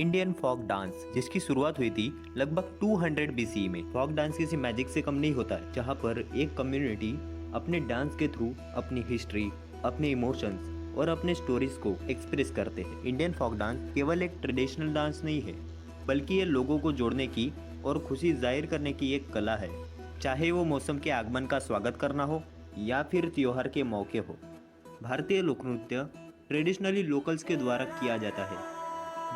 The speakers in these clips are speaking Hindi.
इंडियन फोक डांस, जिसकी शुरुआत हुई थी लगभग 200 बीसी में। फोक डांस किसी मैजिक से कम नहीं होता है, जहाँ पर एक कम्युनिटी अपने डांस के थ्रू अपनी हिस्ट्री, अपने इमोशंस और अपने स्टोरीज को एक्सप्रेस करते हैं। इंडियन फोक डांस केवल एक ट्रेडिशनल डांस नहीं है, बल्कि ये लोगों को जोड़ने की और खुशी जाहिर करने की एक कला है। चाहे वो मौसम के आगमन का स्वागत करना हो या फिर त्योहार के मौके हो, भारतीय लोक नृत्य ट्रेडिशनली लोकल्स के द्वारा किया जाता है,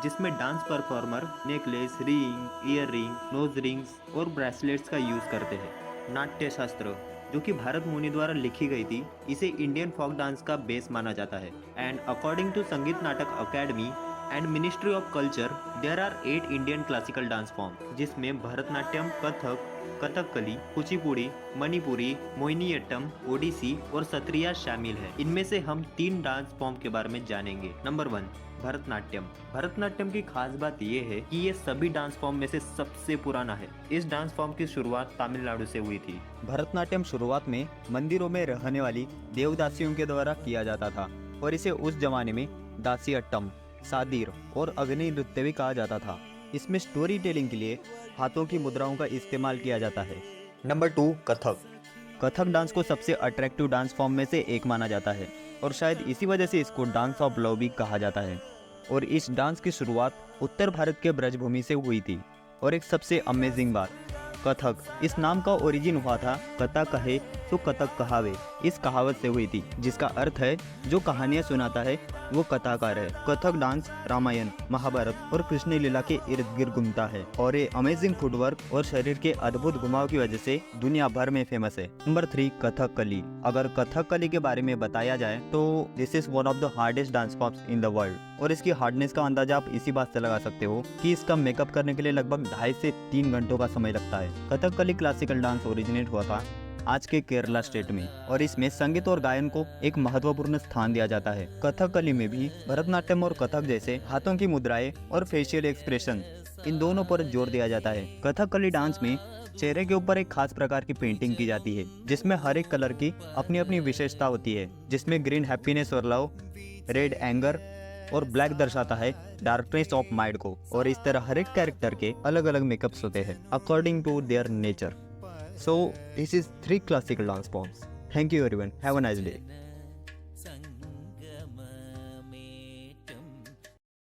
जिसमें dance performer necklace, ring, ear ring, nose rings और ब्रेसलेट्स का यूज करते हैं। नाट्य शास्त्र, जो कि भारत मुनि द्वारा लिखी गई थी, इसे इंडियन फोक डांस का बेस माना जाता है। And according to Sangeet Natak academy and ministry of culture, there are 8 Indian classical dance form, जिसमें भरतनाट्यम, कथक, कथकली, कुचिपुड़ी, मणिपुरी, मोहिनीअट्टम, ओडिसी और सत्रिया शामिल है। इनमें से हम 3 डांस फॉर्म के बारे में जानेंगे। नंबर 1, भरतनाट्यम। भरतनाट्यम की खास बात यह है कि ये सभी डांस फॉर्म में से सबसे पुराना है। इस डांस फॉर्म की शुरुआत तमिलनाडु से हुई थी। भरतनाट्यम शुरुआत में मंदिरों में रहने वाली देवदासियों के द्वारा किया जाता था और इसे उस जमाने में दासी अट्टम, सादीर और अग्नि नृत्य भी कहा जाता था। इसमें स्टोरी टेलिंग के लिए हाथों की मुद्राओं का इस्तेमाल किया जाता है। नंबर 2, कथक। कथक डांस को सबसे अट्रैक्टिव डांस फॉर्म में से एक माना जाता है और शायद इसी वजह से इसको डांस ऑफ लव भी कहा जाता है। और इस डांस की शुरुआत उत्तर भारत के ब्रजभूमि से हुई थी। और एक सबसे अमेजिंग बात, कथक, इस नाम का ओरिजिन हुआ था कथा कहे तो कथक कहावे, इस कहावत से हुई थी, जिसका अर्थ है जो कहानियां सुनाता है वो कथाकार है। कथक डांस रामायण, महाभारत और कृष्ण लीला के इर्द गिर्द घूमता है और ये अमेजिंग फुटवर्क और शरीर के अद्भुत घुमाव की वजह से दुनिया भर में फेमस है। नंबर 3, कथकली। अगर कथकली के बारे में बताया जाए तो this is one of the hardest dance forms in the world. और इसकी हार्डनेस का अंदाजा आप इसी बात से लगा सकते हो कि इसका मेकअप करने के लिए लगभग 2.5 से 3 घंटों का समय लगता है। कथकली क्लासिकल डांस ओरिजिनेट हुआ था आज के केरला स्टेट में और इसमें संगीत और गायन को एक महत्वपूर्ण स्थान दिया जाता है। कथकली में भी भरतनाट्यम और कथक जैसे हाथों की मुद्राएं और फेशियल एक्सप्रेशन, इन दोनों पर जोर दिया जाता है। कथकली डांस में चेहरे के ऊपर एक खास प्रकार की पेंटिंग की जाती है, जिसमें हर एक कलर की अपनी अपनी विशेषता होती है, जिसमें ग्रीन हैप्पीनेस और लव, रेड एंगर और ब्लैक दर्शाता है डार्कनेस ऑफ माइंड को। और इस तरह हर एक कैरेक्टर के अलग अलग मेकअप्स होते हैं according to their nature. So this is 3 classical dance forms. Thank you everyone. Have a nice day.